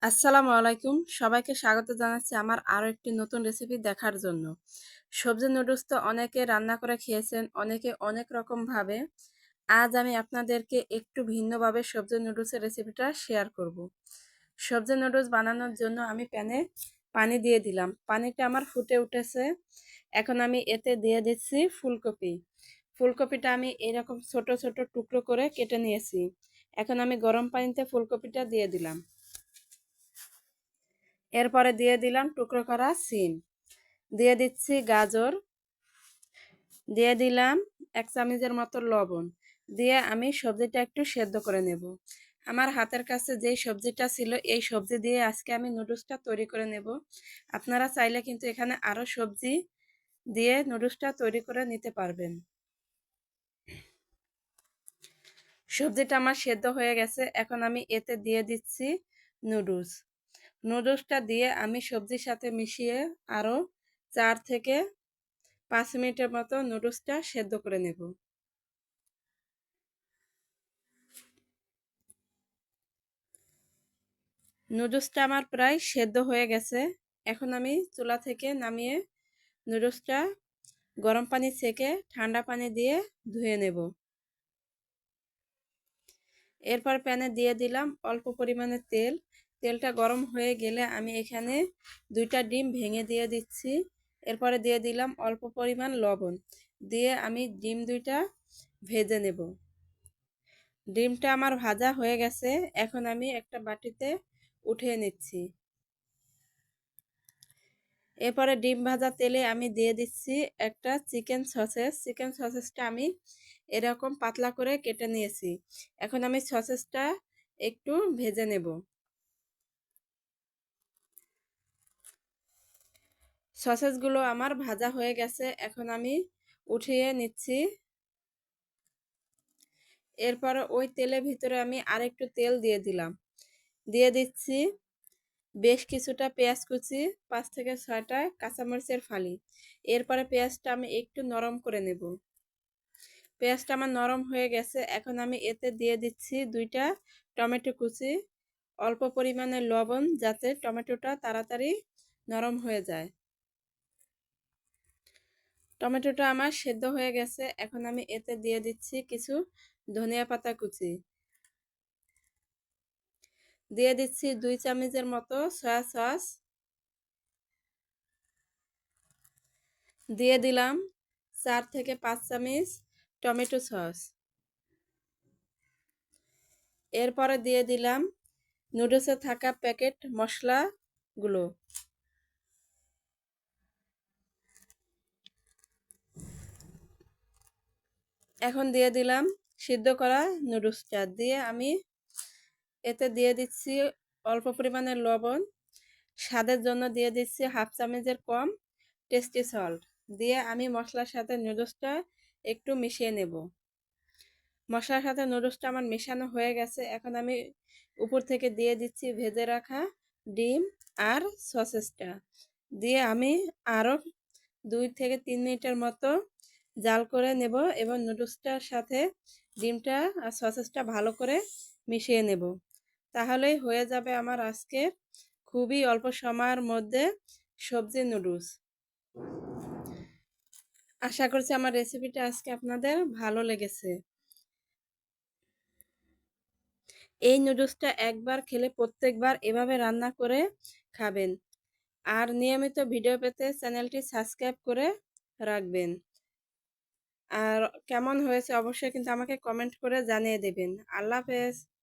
আসসালামু আলাইকুম, সবাইকে স্বাগত জানাচ্ছি আমার আরো একটি নতুন রেসিপি দেখার জন্য। সবজি নুডলস তো অনেকে রান্না করে খেয়েছেন, অনেকে অনেক রকম ভাবে। আজ আমি আপনাদেরকে একটু ভিন্নভাবে সবজি নুডলসের রেসিপিটা শেয়ার করব। সবজি নুডলস বানানোর জন্য আমি প্যানে পানি দিয়ে দিলাম, পানিটা আমার ফুটে উঠেছে। এখন আমি এতে দিয়ে দিচ্ছি ফুলকপি। ফুলকপিটা আমি এরকম ছোট ছোট টুকরো করে কেটে নিয়েছি। এখন আমি গরম পানিতে ফুলকপিটা দিয়ে দিলাম। এরপরে দিয়ে দিলাম টুকরো করা সিম, দিয়ে দিচ্ছি গাজর, দিয়ে দিলাম 1 চামচের মতো লবণ। দিয়ে আমি সবজিটা একটু সেদ্ধ করে নেব। আমার হাতের কাছে যেই সবজিটা ছিল এই সবজি দিয়ে আজকে আমি নুডলসটা তৈরি করে নেব। আপনারা চাইলে কিন্তু এখানে আরো সবজি দিয়ে নুডলসটা তৈরি করে নিতে পারবেন। সবজিটা আমার সেদ্ধ হয়ে গেছে, এখন আমি এতে দিয়ে দিচ্ছি নুডলস। নুডলসটা দিয়ে আমি সবজির সাথে মিশিয়ে আরো 4 থেকে 5 মিনিটের মতো নুডলসটা সেদ্ধ করে নেব। নুডলসটা আমার প্রায় সেদ্ধ হয়ে গেছে। এখন আমি চুলা থেকে নামিয়ে নুডলসটা গরম পানি ছেঁকে ঠান্ডা পানি দিয়ে ধুয়ে নেব। এরপর প্যানে দিয়ে দিলাম অল্প পরিমাণে তেল। তেলটা গরম হয়ে গেলে আমি এখানে 2টা ডিম ভেঙে দিয়ে দিচ্ছি। এরপরে দিয়ে দিলাম অল্প পরিমাণ লবণ, দিয়ে আমি ডিম 2টা ভেজে নেব। ডিমটা আমার ভাজা হয়ে গেছে, এখন আমি একটা বাটিতে উঠিয়ে নিচ্ছি। এরপরে ডিম ভাজা তেলে আমি দিয়ে দিচ্ছি একটা চিকেন সসেস। চিকেন সসেসটা আমি এরকম পাতলা করে কেটে নিয়েছি। এখন আমি সসেসটা একটু ভেজে নেব। সসেসগুলো আমার ভাজা হয়ে গেছে, এখন আমি উঠিয়ে নিচ্ছি। এরপরে ওই তেলের ভিতরে আমি আরেকটু তেল দিয়ে দিলাম। দিয়ে দিচ্ছি বেশ কিছুটা পেঁয়াজ কুচি, 5 থেকে 6টা কাঁচামরিচের ফালি। এরপরে পেঁয়াজটা আমি একটু নরম করে নেব। পেঁয়াজটা আমার নরম হয়ে গেছে, এখন আমি এতে দিয়ে দিচ্ছি 2টা টমেটো কুচি, অল্প পরিমাণে লবণ যাতে টমেটোটা তাড়াতাড়ি নরম হয়ে যায়। টমেটোটা আমার সেদ্ধ হয়ে গেছে, এখন আমি এতে দিয়ে দিচ্ছি কিছু ধনিয়া পাতা কুচি, দিয়ে দিচ্ছি 2 চামচের মতো সয়া সস, দিয়ে দিলাম 4 থেকে 5 চামচ টমেটো সস। এরপরে দিয়ে দিলাম নুডলসে থাকা প্যাকেট মশলাগুলো। এখন দিয়ে দিলাম সিদ্ধ করা নুডলসটা, দিয়ে আমি এতে দিয়ে দিচ্ছি অল্প পরিমাণে লবণ, স্বাদের জন্য দিয়ে দিচ্ছি 1/2 চামচের কম টেস্টি সল্ট, দিয়ে আমি মশলার সাথে নুডলসটা একটু মিশিয়ে নেব। মশলার সাথে নুডলসটা আমার মেশানো হয়ে গেছে, এখন আমি উপর থেকে দিয়ে দিচ্ছি ভেজে রাখা ডিম আর সসেসটা, দিয়ে আমি আরও 2 থেকে 3 মিনিটের মতো জাল করে নেব এবং নুডলসটার সাথে ডিমটা আর সসেসটা ভালো করে মিশিয়ে নেব। তাহলেই হয়ে যাবে আমার আজকের খুবই অল্প সময়ের মধ্যে সবজি নুডলস। আশা করছি আমার রেসিপিটা আজকে আপনাদের ভালো লেগেছে। এই নুডলসটা একবার খেলে প্রত্যেকবার এভাবে রান্না করে খাবেন। আর নিয়মিত ভিডিও পেতে চ্যানেলটি সাবস্ক্রাইব করে রাখবেন। আর কেমন হয়েছে অবশ্যই কিন্তু আমাকে কমেন্ট করে জানিয়ে দেবেন। আল্লাহ হাফেজ।